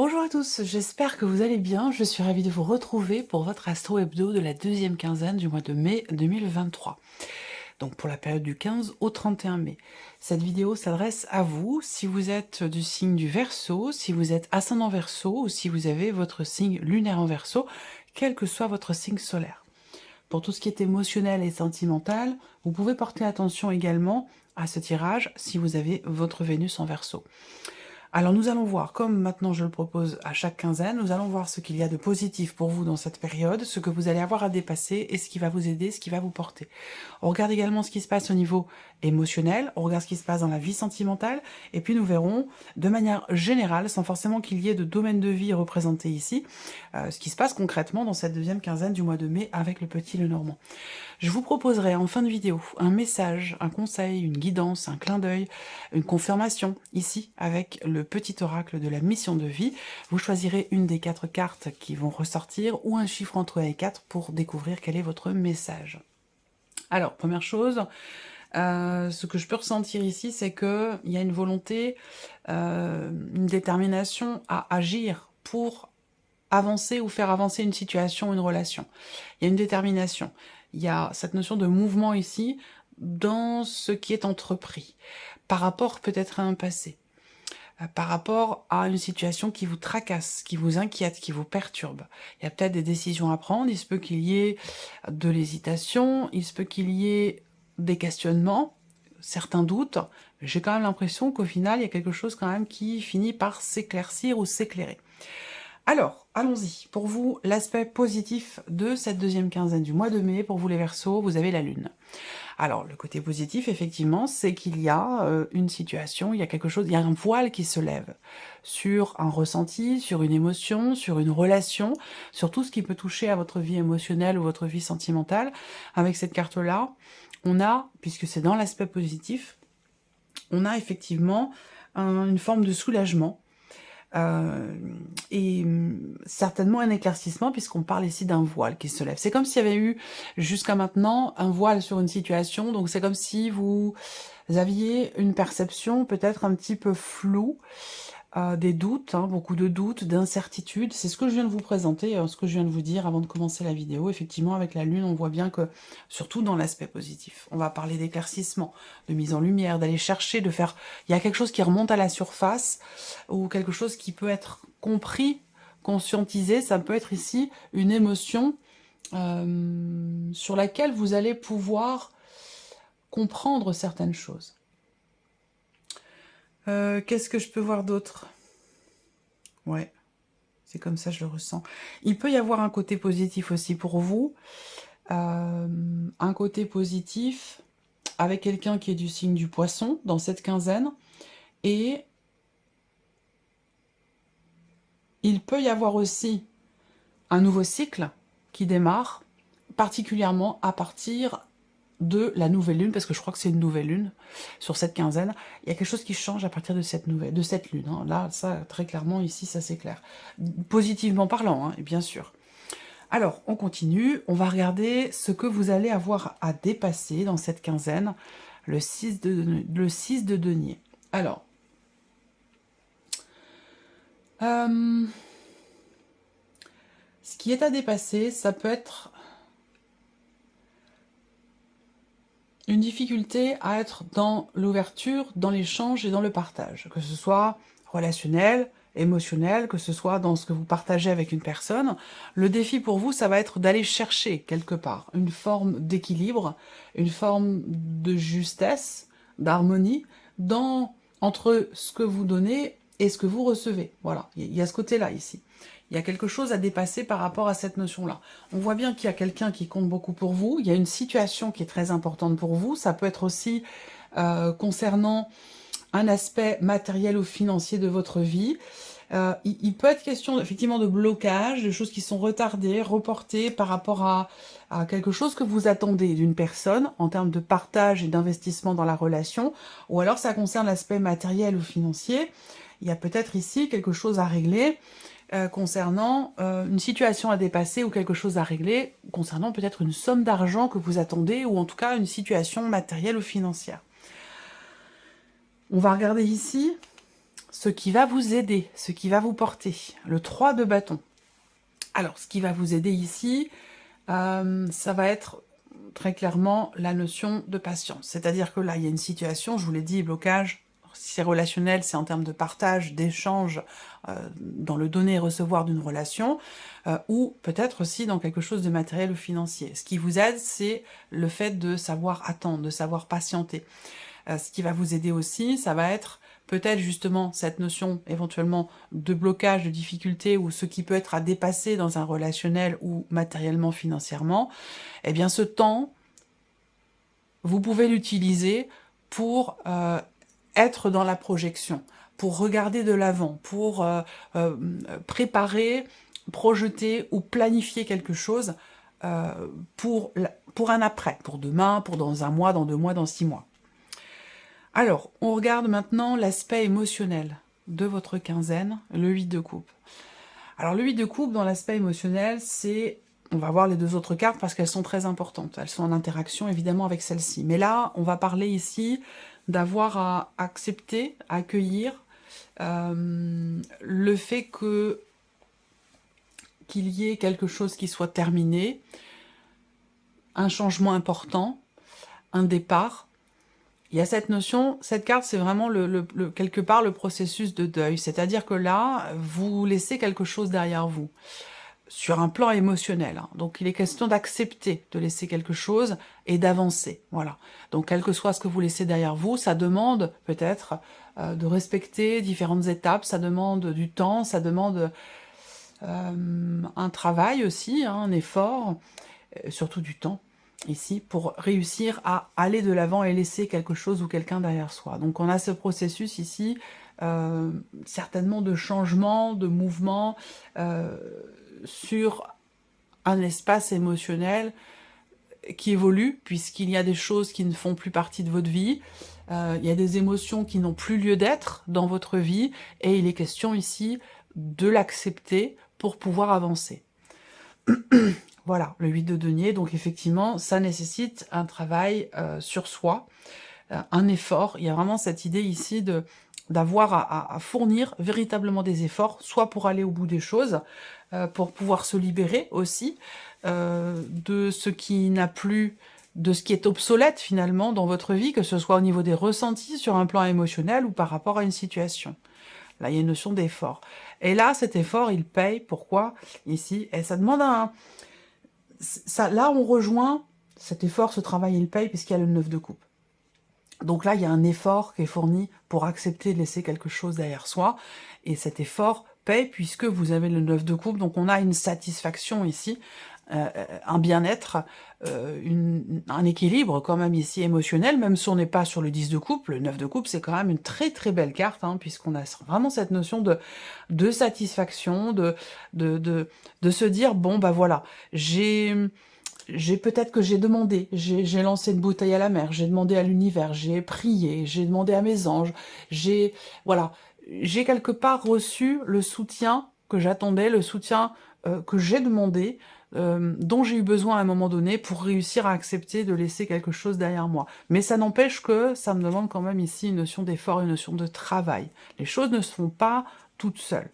Bonjour à tous, j'espère que vous allez bien. Je suis ravie de vous retrouver pour votre Astro Hebdo de la deuxième quinzaine du mois de mai 2023. Donc pour la période du 15 au 31 mai. Cette vidéo s'adresse à vous si vous êtes du signe du Verseau, si vous êtes ascendant Verseau ou si vous avez votre signe lunaire en Verseau, quel que soit votre signe solaire. Pour tout ce qui est émotionnel et sentimental, vous pouvez porter attention également à ce tirage si vous avez votre Vénus en Verseau. Alors nous allons voir, comme maintenant je le propose à chaque quinzaine, nous allons voir ce qu'il y a de positif pour vous dans cette période, ce que vous allez avoir à dépasser et ce qui va vous aider, ce qui va vous porter. On regarde également ce qui se passe au niveau émotionnel, on regarde ce qui se passe dans la vie sentimentale, et puis nous verrons de manière générale, sans forcément qu'il y ait de domaine de vie représenté ici, ce qui se passe concrètement dans cette deuxième quinzaine du mois de mai avec le petit Lenormand. Je vous proposerai en fin de vidéo un message, un conseil, une guidance, un clin d'œil, une confirmation ici avec le petit oracle de la mission de vie. Vous choisirez une des 4 cartes qui vont ressortir ou un chiffre entre 1 et 4 pour découvrir quel est votre message. Alors, première chose, ce que je peux ressentir ici, c'est qu'il y a une volonté, une détermination à agir pour avancer ou faire avancer une situation, une relation. Il y a une détermination. Il y a cette notion de mouvement ici dans ce qui est entrepris, par rapport peut-être à un passé, par rapport à une situation qui vous tracasse, qui vous inquiète, qui vous perturbe. Il y a peut-être des décisions à prendre, il se peut qu'il y ait de l'hésitation, il se peut qu'il y ait des questionnements, certains doutes. J'ai quand même l'impression qu'au final, il y a quelque chose quand même qui finit par s'éclaircir ou s'éclairer. Alors, allons-y. Pour vous, l'aspect positif de cette deuxième quinzaine du mois de mai, pour vous les Verseaux, vous avez la Lune. Alors, le côté positif, effectivement, c'est qu'il y a une situation, il y a quelque chose, il y a un voile qui se lève sur un ressenti, sur une émotion, sur une relation, sur tout ce qui peut toucher à votre vie émotionnelle ou votre vie sentimentale. Avec cette carte-là, on a, puisque c'est dans l'aspect positif, on a effectivement une forme de soulagement, et certainement un éclaircissement puisqu'on parle ici d'un voile qui se lève. C'est comme s'il y avait eu jusqu'à maintenant un voile sur une situation, donc c'est comme si vous aviez une perception peut-être un petit peu floue, des doutes, beaucoup de doutes, d'incertitudes. C'est ce que je viens de vous présenter, ce que je viens de vous dire avant de commencer la vidéo. Effectivement, avec la Lune, on voit bien que, surtout dans l'aspect positif, on va parler d'éclaircissement, de mise en lumière, d'aller chercher, de faire... Il y a quelque chose qui remonte à la surface, ou quelque chose qui peut être compris, conscientisé. Ça peut être ici une émotion sur laquelle vous allez pouvoir comprendre certaines choses. Qu'est-ce que je peux voir d'autre? Ouais, c'est comme ça je le ressens. Il peut y avoir un côté positif aussi pour vous. Un côté positif avec quelqu'un qui est du signe du Poisson dans cette quinzaine. Et il peut y avoir aussi un nouveau cycle qui démarre, particulièrement à partir de la nouvelle lune, parce que je crois que c'est une nouvelle lune sur cette quinzaine. Il y a quelque chose qui change à partir de cette lune. Là, ça, très clairement, ici, ça c'est clair. Positivement parlant, bien sûr. Alors, on continue. On va regarder ce que vous allez avoir à dépasser dans cette quinzaine, le 6 de denier. Alors, ce qui est à dépasser, ça peut être une difficulté à être dans l'ouverture, dans l'échange et dans le partage, que ce soit relationnel, émotionnel, que ce soit dans ce que vous partagez avec une personne. Le défi pour vous, ça va être d'aller chercher quelque part une forme d'équilibre, une forme de justesse, d'harmonie, entre ce que vous donnez et ce que vous recevez. Voilà, il y a ce côté-là ici. Il y a quelque chose à dépasser par rapport à cette notion-là. On voit bien qu'il y a quelqu'un qui compte beaucoup pour vous, il y a une situation qui est très importante pour vous, ça peut être aussi concernant un aspect matériel ou financier de votre vie. Il peut être question effectivement de blocage, de choses qui sont retardées, reportées par rapport à quelque chose que vous attendez d'une personne en termes de partage et d'investissement dans la relation, ou alors ça concerne l'aspect matériel ou financier. Il y a peut-être ici quelque chose à régler, concernant une situation à dépasser ou quelque chose à régler, concernant peut-être une somme d'argent que vous attendez, ou en tout cas une situation matérielle ou financière. On va regarder ici ce qui va vous aider, ce qui va vous porter. Le 3 de bâton. Alors, ce qui va vous aider ici, ça va être très clairement la notion de patience. C'est-à-dire que là, il y a une situation, je vous l'ai dit, blocage. Si c'est relationnel, c'est en termes de partage, d'échange, dans le donner et recevoir d'une relation, ou peut-être aussi dans quelque chose de matériel ou financier. Ce qui vous aide, c'est le fait de savoir attendre, de savoir patienter. Ce qui va vous aider aussi, ça va être peut-être justement cette notion éventuellement de blocage, de difficulté, ou ce qui peut être à dépasser dans un relationnel ou matériellement, financièrement. Eh bien ce temps, vous pouvez l'utiliser pour être dans la projection, pour regarder de l'avant, pour préparer, projeter ou planifier quelque chose pour un après, pour demain, pour dans un mois, dans 2 mois, dans 6 mois. Alors, on regarde maintenant l'aspect émotionnel de votre quinzaine, le 8 de coupe. Alors, le 8 de coupe, dans l'aspect émotionnel, c'est... On va voir les 2 autres cartes parce qu'elles sont très importantes. Elles sont en interaction, évidemment, avec celle-ci. Mais là, on va parler ici d'avoir à accepter, à accueillir le fait qu'il y ait quelque chose qui soit terminé, un changement important, un départ. Il y a cette notion, cette carte, c'est vraiment quelque part le processus de deuil. C'est-à-dire que là, vous laissez quelque chose derrière vous, sur un plan émotionnel. Hein. Donc il est question d'accepter de laisser quelque chose et d'avancer. Voilà. Donc quel que soit ce que vous laissez derrière vous, ça demande peut-être de respecter différentes étapes, ça demande du temps, ça demande un travail aussi, hein, un effort, surtout du temps. Ici, pour réussir à aller de l'avant et laisser quelque chose ou quelqu'un derrière soi. Donc on a ce processus ici, certainement de changement, de mouvement, sur un espace émotionnel qui évolue, puisqu'il y a des choses qui ne font plus partie de votre vie, il y a des émotions qui n'ont plus lieu d'être dans votre vie, et il est question ici de l'accepter pour pouvoir avancer. Voilà, le 8 de denier, donc effectivement, ça nécessite un travail sur soi, un effort. Il y a vraiment cette idée ici d'avoir à fournir véritablement des efforts, soit pour aller au bout des choses, pour pouvoir se libérer aussi de ce qui n'a plus, de ce qui est obsolète finalement dans votre vie, que ce soit au niveau des ressentis sur un plan émotionnel ou par rapport à une situation. Là, il y a une notion d'effort. Et là, cet effort, il paye. Pourquoi? Ici, et ça demande un... là, on rejoint cet effort, ce travail, il paye, puisqu'il y a le 9 de coupe. Donc là, il y a un effort qui est fourni pour accepter de laisser quelque chose derrière soi. Et cet effort paye, puisque vous avez le 9 de coupe. Donc on a une satisfaction ici, un bien-être, un équilibre quand même ici émotionnel, même si on n'est pas sur le 10 de coupe. Le 9 de coupe, c'est quand même une très très belle carte, hein, puisqu'on a vraiment cette notion de satisfaction, de se dire, bon, bah voilà, peut-être que j'ai demandé, j'ai lancé une bouteille à la mer, j'ai demandé à l'univers, j'ai prié, j'ai demandé à mes anges, voilà, j'ai quelque part reçu le soutien que j'attendais, le soutien que j'ai demandé, dont j'ai eu besoin à un moment donné pour réussir à accepter de laisser quelque chose derrière moi. Mais ça n'empêche que ça me demande quand même ici une notion d'effort, une notion de travail. Les choses ne se font pas toutes seules.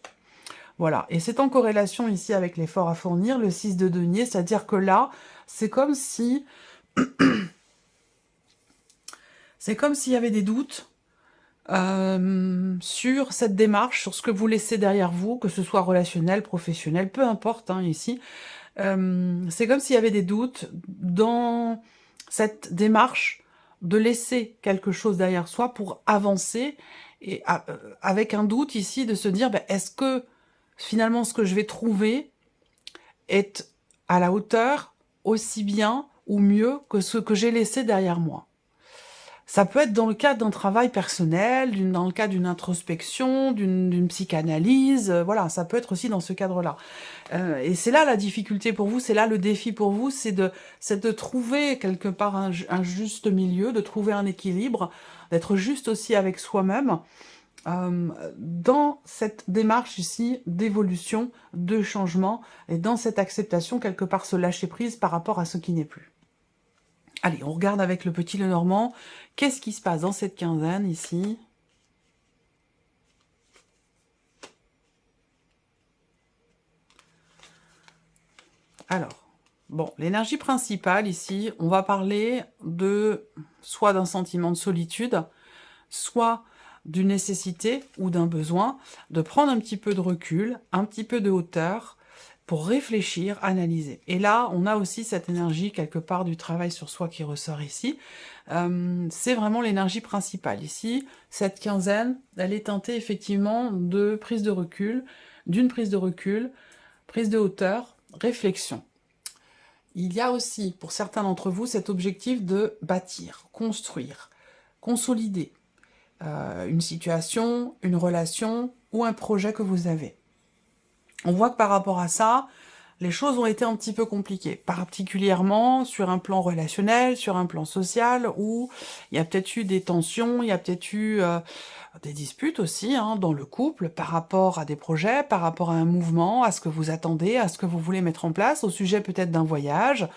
Voilà, et c'est en corrélation ici avec l'effort à fournir, le 6 de denier, c'est-à-dire que là, c'est comme si... c'est comme s'il y avait des doutes sur cette démarche, sur ce que vous laissez derrière vous, que ce soit relationnel, professionnel, peu importe, hein, ici. C'est comme s'il y avait des doutes dans cette démarche de laisser quelque chose derrière soi pour avancer, et avec un doute ici de se dire, ben, est-ce que finalement ce que je vais trouver est à la hauteur aussi bien ou mieux que ce que j'ai laissé derrière moi. Ça peut être dans le cadre d'un travail personnel, dans le cadre d'une introspection, d'une psychanalyse, voilà, ça peut être aussi dans ce cadre-là. Et c'est là la difficulté pour vous, c'est là le défi pour vous, c'est de trouver quelque part un juste milieu, de trouver un équilibre, d'être juste aussi avec soi-même, dans cette démarche ici d'évolution, de changement, et dans cette acceptation, quelque part se lâcher prise par rapport à ce qui n'est plus. Allez, on regarde avec le petit Lenormand, qu'est-ce qui se passe dans cette quinzaine ici? Alors, bon, l'énergie principale ici, on va parler de soit d'un sentiment de solitude, soit d'une nécessité ou d'un besoin de prendre un petit peu de recul, un petit peu de hauteur pour réfléchir, analyser. Et là, on a aussi cette énergie quelque part du travail sur soi qui ressort ici. C'est vraiment l'énergie principale. Ici, cette quinzaine, elle est teintée effectivement de prise de recul, d'une prise de recul, prise de hauteur, réflexion. Il y a aussi, pour certains d'entre vous, cet objectif de bâtir, construire, consolider une situation, une relation ou un projet que vous avez. On voit que par rapport à ça, les choses ont été un petit peu compliquées, particulièrement sur un plan relationnel, sur un plan social, où il y a peut-être eu des tensions, il y a peut-être eu des disputes aussi dans le couple par rapport à des projets, par rapport à un mouvement, à ce que vous attendez, à ce que vous voulez mettre en place, au sujet peut-être d'un voyage,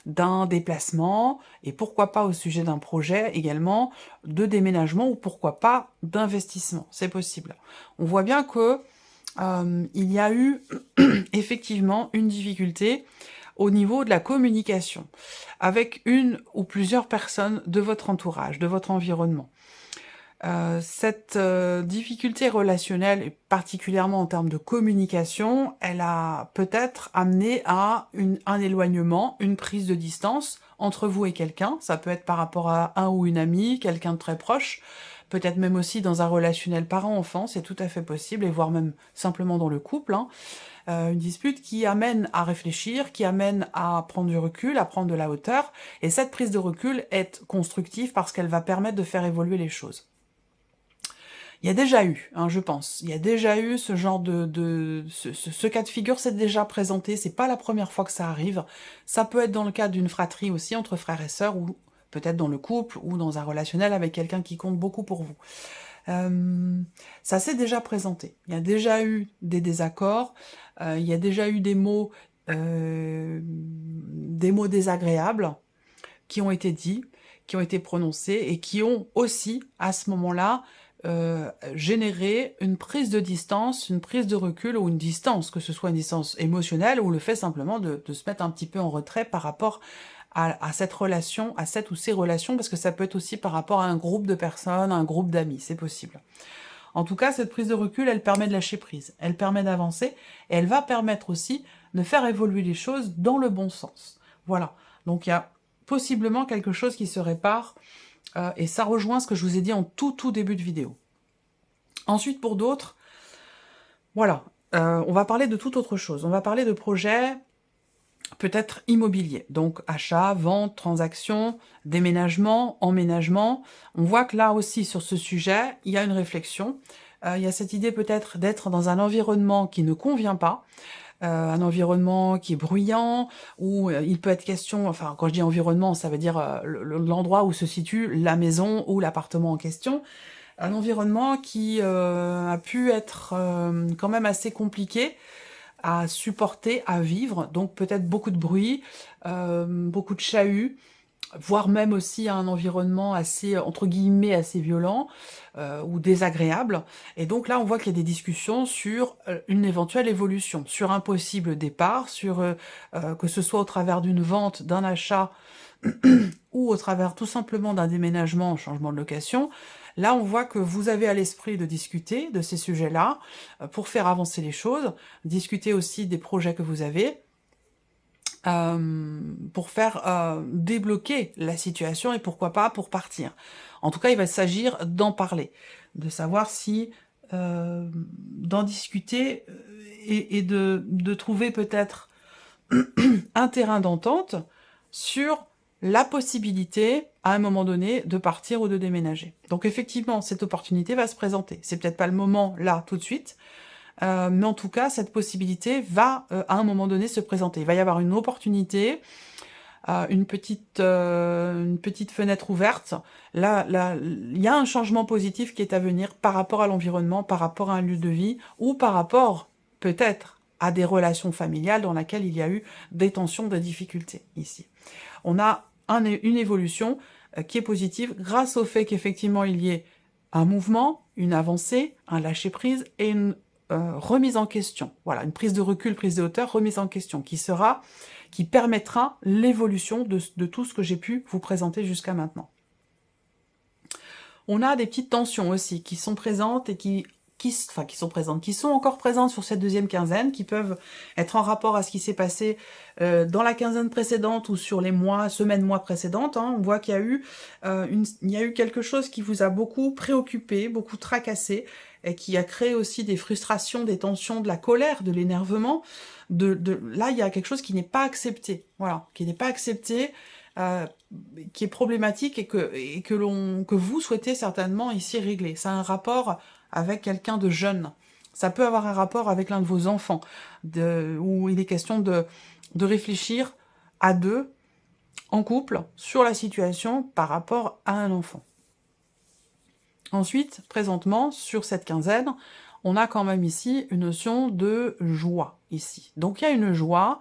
d'un déplacement, et pourquoi pas au sujet d'un projet également, de déménagement, ou pourquoi pas d'investissement, c'est possible. On voit bien que il y a eu effectivement une difficulté au niveau de la communication avec une ou plusieurs personnes de votre entourage, de votre environnement. Cette difficulté relationnelle, et particulièrement en termes de communication, elle a peut-être amené à un éloignement, une prise de distance entre vous et quelqu'un. Ça peut être par rapport à un ou une amie, quelqu'un de très proche, peut-être même aussi dans un relationnel parent-enfant, c'est tout à fait possible, et voire même simplement dans le couple. Une dispute qui amène à réfléchir, qui amène à prendre du recul, à prendre de la hauteur, et cette prise de recul est constructive parce qu'elle va permettre de faire évoluer les choses. Il y a déjà eu, je pense, il y a déjà eu ce genre ce cas de figure s'est déjà présenté, c'est pas la première fois que ça arrive, ça peut être dans le cadre d'une fratrie aussi, entre frères et sœurs, ou peut-être dans le couple, ou dans un relationnel avec quelqu'un qui compte beaucoup pour vous. Ça s'est déjà présenté, il y a déjà eu des désaccords, il y a déjà eu des mots désagréables qui ont été dits, qui ont été prononcés, et qui ont aussi, à ce moment-là, générer une prise de distance, une prise de recul, ou une distance, que ce soit une distance émotionnelle, ou le fait simplement de se mettre un petit peu en retrait par rapport à cette relation, à cette ou ces relations, parce que ça peut être aussi par rapport à un groupe de personnes, un groupe d'amis, c'est possible. En tout cas, cette prise de recul, elle permet de lâcher prise, elle permet d'avancer, et elle va permettre aussi de faire évoluer les choses dans le bon sens. Voilà, donc il y a possiblement quelque chose qui se répare, et ça rejoint ce que je vous ai dit en tout début de vidéo. Ensuite, pour d'autres, voilà, on va parler de toute autre chose. On va parler de projets peut-être immobiliers, donc achat, vente, transaction, déménagement, emménagement. On voit que là aussi, sur ce sujet, il y a une réflexion. Il y a cette idée peut-être d'être dans un environnement qui ne convient pas, un environnement qui est bruyant, où il peut être question, enfin quand je dis environnement, ça veut dire l'endroit où se situe la maison ou l'appartement en question, un environnement qui a pu être quand même assez compliqué à supporter, à vivre, donc peut-être beaucoup de bruit, beaucoup de chahut, voire même aussi un environnement assez, entre guillemets, assez violent ou désagréable. Et donc là, on voit qu'il y a des discussions sur une éventuelle évolution, sur un possible départ, sur que ce soit au travers d'une vente, d'un achat, ou au travers tout simplement d'un déménagement, un changement de location. Là, on voit que vous avez à l'esprit de discuter de ces sujets-là pour faire avancer les choses, discuter aussi des projets que vous avez, pour faire débloquer la situation, et pourquoi pas pour partir. En tout cas, il va s'agir d'en parler, de savoir si d'en discuter et de trouver peut-être un terrain d'entente sur la possibilité, à un moment donné, de partir ou de déménager. Donc effectivement, cette opportunité va se présenter. C'est peut-être pas le moment, là, tout de suite, mais en tout cas, cette possibilité va, à un moment donné, se présenter. Il va y avoir une opportunité, une petite fenêtre ouverte. Là, il y a un changement positif qui est à venir par rapport à l'environnement, par rapport à un lieu de vie, ou par rapport, peut-être, à des relations familiales dans lesquelles il y a eu des tensions, des difficultés, ici. On a une évolution qui est positive grâce au fait qu'effectivement il y ait un mouvement, une avancée, un lâcher-prise et une remise en question. Voilà, une prise de recul, prise de hauteur, remise en question, qui permettra l'évolution de tout ce que j'ai pu vous présenter jusqu'à maintenant. On a des petites tensions aussi qui sont présentes et qui sont encore présentes sur cette deuxième quinzaine, qui peuvent être en rapport à ce qui s'est passé dans la quinzaine précédente ou sur les semaines, mois précédentes. Hein. On voit qu'il y a eu quelque chose qui vous a beaucoup préoccupé, beaucoup tracassé, et qui a créé aussi des frustrations, des tensions, de la colère, de l'énervement. Là, il y a quelque chose qui n'est pas accepté, voilà, qui n'est pas accepté, qui est problématique et que vous souhaitez certainement ici régler. Ça a un rapport avec quelqu'un de jeune. Ça peut avoir un rapport avec l'un de vos enfants, où il est question de réfléchir à deux, en couple, sur la situation par rapport à un enfant. Ensuite, présentement, sur cette quinzaine, on a quand même ici une notion de joie, ici. Donc il y a une joie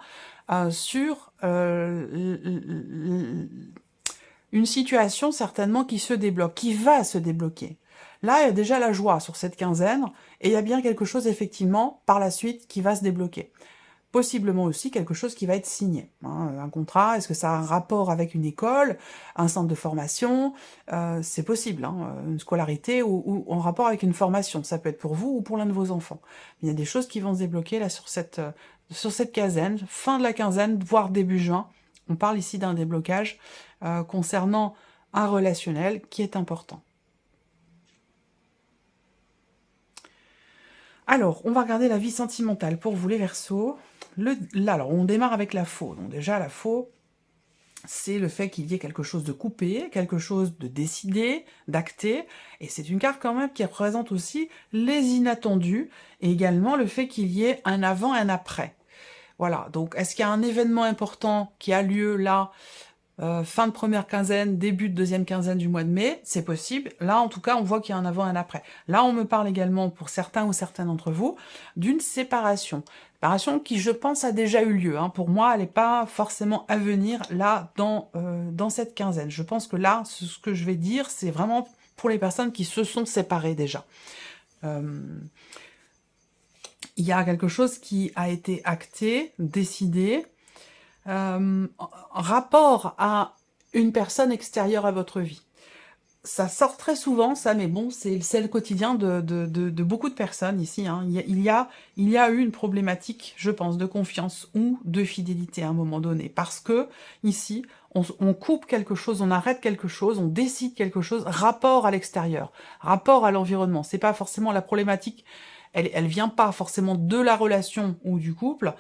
sur une situation certainement qui se débloque, qui va se débloquer. Là, il y a déjà la joie sur cette quinzaine, et il y a bien quelque chose, effectivement, par la suite, qui va se débloquer. Possiblement aussi quelque chose qui va être signé. Hein, un contrat, est-ce que ça a un rapport avec une école, un centre de formation? C'est possible, hein, une scolarité ou en rapport avec une formation. Ça peut être pour vous ou pour l'un de vos enfants. Il y a des choses qui vont se débloquer là sur cette quinzaine, fin de la quinzaine, voire début juin. On parle ici d'un déblocage concernant un relationnel qui est important. Alors, on va regarder la vie sentimentale pour vous les Verseaux. Alors, on démarre avec la faux. Donc déjà, la faux, c'est le fait qu'il y ait quelque chose de coupé, quelque chose de décidé, d'acté, et c'est une carte quand même qui représente aussi les inattendus, et également le fait qu'il y ait un avant et un après. Voilà, donc est-ce qu'il y a un événement important qui a lieu là, fin de première quinzaine, début de deuxième quinzaine du mois de mai? C'est possible. Là, en tout cas, on voit qu'il y a un avant et un après. Là, on me parle également, pour certains ou certaines d'entre vous, d'une séparation. Séparation qui, je pense, a déjà eu lieu. Hein. Pour moi, elle n'est pas forcément à venir, là, dans cette quinzaine. Je pense que là, ce que je vais dire, c'est vraiment pour les personnes qui se sont séparées déjà. Il y a quelque chose qui a été acté, décidé, rapport à une personne extérieure à votre vie. Ça sort très souvent, ça, mais bon, c'est le quotidien de beaucoup de personnes ici. Hein. Il y a eu une problématique, je pense, de confiance ou de fidélité à un moment donné. Parce que, ici, on coupe quelque chose, on arrête quelque chose, on décide quelque chose, rapport à l'extérieur, rapport à l'environnement. C'est pas forcément la problématique, elle vient pas forcément de la relation ou du couple,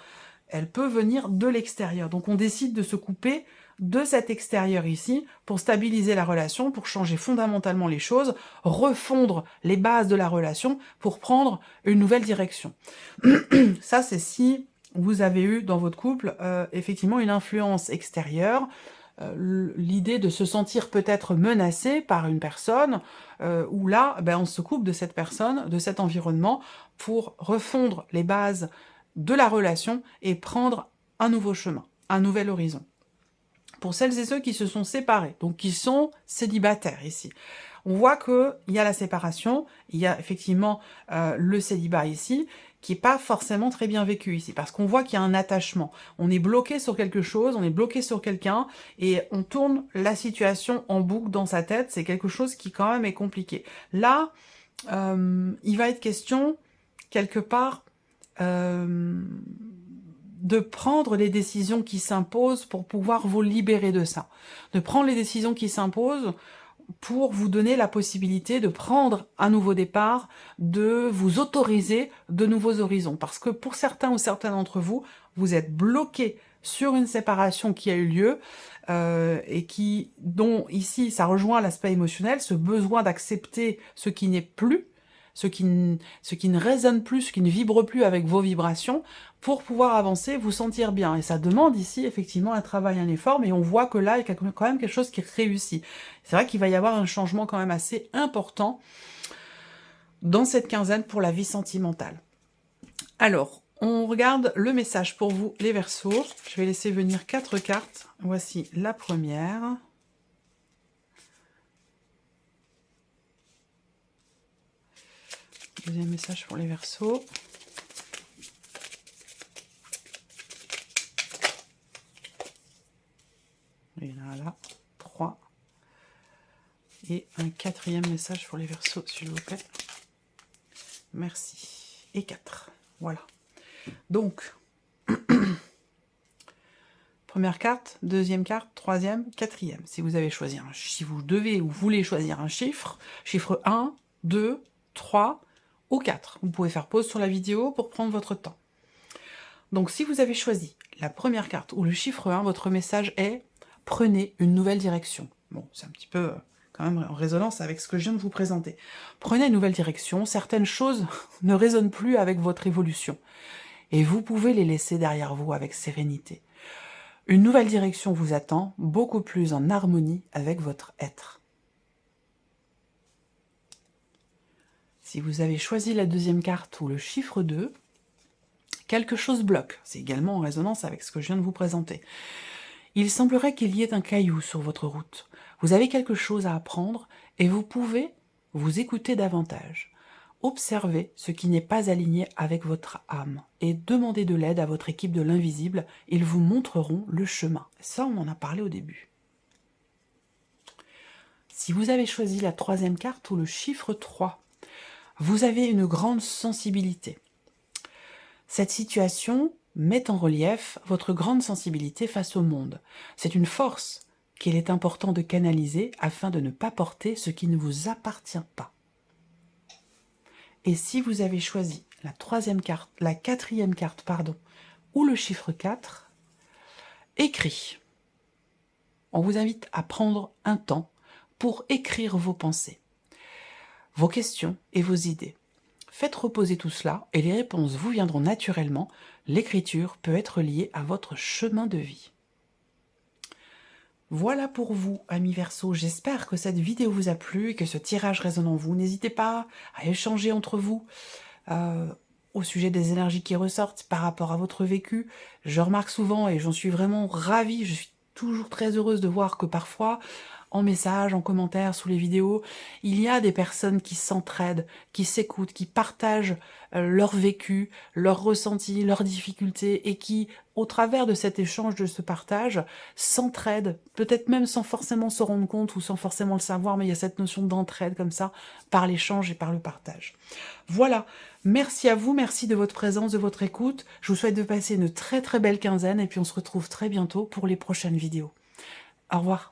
elle peut venir de l'extérieur. Donc on décide de se couper de cet extérieur ici, pour stabiliser la relation, pour changer fondamentalement les choses, refondre les bases de la relation, pour prendre une nouvelle direction. Ça, c'est si vous avez eu dans votre couple, effectivement, une influence extérieure, l'idée de se sentir peut-être menacé par une personne, où là, on se coupe de cette personne, de cet environnement, pour refondre les bases de la relation et prendre un nouveau chemin, un nouvel horizon. Pour celles et ceux qui se sont séparés, donc qui sont célibataires ici, on voit qu'il y a la séparation, il y a effectivement le célibat ici, qui n'est pas forcément très bien vécu ici, parce qu'on voit qu'il y a un attachement. On est bloqué sur quelque chose, on est bloqué sur quelqu'un, et on tourne la situation en boucle dans sa tête, c'est quelque chose qui quand même est compliqué. Là, il va être question, quelque part, de prendre les décisions qui s'imposent pour pouvoir vous libérer de ça. De prendre les décisions qui s'imposent pour vous donner la possibilité de prendre un nouveau départ, de vous autoriser de nouveaux horizons. Parce que pour certains ou certaines d'entre vous, vous êtes bloqués sur une séparation qui a eu lieu, et dont ici, ça rejoint l'aspect émotionnel, ce besoin d'accepter ce qui n'est plus, ce qui ne résonne plus, ce qui ne vibre plus avec vos vibrations, pour pouvoir avancer, vous sentir bien. Et ça demande ici effectivement un travail, un effort, mais on voit que là, il y a quand même quelque chose qui réussit. C'est vrai qu'il va y avoir un changement quand même assez important dans cette quinzaine pour la vie sentimentale. Alors, on regarde le message pour vous, les Verseaux. Je vais laisser venir 4 cartes. Voici la première. Deuxième message pour les Verseaux. Voilà, 3. Et un 4e message pour les Verseaux, s'il vous plaît. Merci. Et 4. Voilà. Donc, première carte, deuxième carte, troisième, quatrième. Si vous avez choisi si vous devez ou voulez choisir un chiffre 1, 2, 3 ou 4. Vous pouvez faire pause sur la vidéo pour prendre votre temps. Donc, si vous avez choisi la première carte ou le chiffre 1, votre message est « Prenez une nouvelle direction ». Bon, c'est un petit peu quand même en résonance avec ce que je viens de vous présenter. Prenez une nouvelle direction, certaines choses ne résonnent plus avec votre évolution. Et vous pouvez les laisser derrière vous avec sérénité. Une nouvelle direction vous attend, beaucoup plus en harmonie avec votre être. Si vous avez choisi la deuxième carte ou le chiffre 2, quelque chose bloque. C'est également en résonance avec ce que je viens de vous présenter. Il semblerait qu'il y ait un caillou sur votre route. Vous avez quelque chose à apprendre et vous pouvez vous écouter davantage. Observez ce qui n'est pas aligné avec votre âme et demandez de l'aide à votre équipe de l'invisible. Ils vous montreront le chemin. Ça, on en a parlé au début. Si vous avez choisi la troisième carte ou le chiffre 3, vous avez une grande sensibilité. Cette situation met en relief votre grande sensibilité face au monde. C'est une force qu'il est important de canaliser afin de ne pas porter ce qui ne vous appartient pas. Et si vous avez choisi la quatrième carte, ou le chiffre 4, écrit. On vous invite à prendre un temps pour écrire vos pensées, vos questions et vos idées. Faites reposer tout cela et les réponses vous viendront naturellement. L'écriture peut être liée à votre chemin de vie. Voilà pour vous, amis Verseaux. J'espère que cette vidéo vous a plu et que ce tirage résonne en vous. N'hésitez pas à échanger entre vous au sujet des énergies qui ressortent par rapport à votre vécu. Je remarque souvent, et j'en suis vraiment ravie, je suis toujours très heureuse de voir que parfois, en message, en commentaire, sous les vidéos, il y a des personnes qui s'entraident, qui s'écoutent, qui partagent leur vécu, leurs ressentis, leurs difficultés, et qui, au travers de cet échange, de ce partage, s'entraident, peut-être même sans forcément se rendre compte ou sans forcément le savoir, mais il y a cette notion d'entraide comme ça, par l'échange et par le partage. Voilà, merci à vous, merci de votre présence, de votre écoute. Je vous souhaite de passer une très très belle quinzaine, et puis on se retrouve très bientôt pour les prochaines vidéos. Au revoir.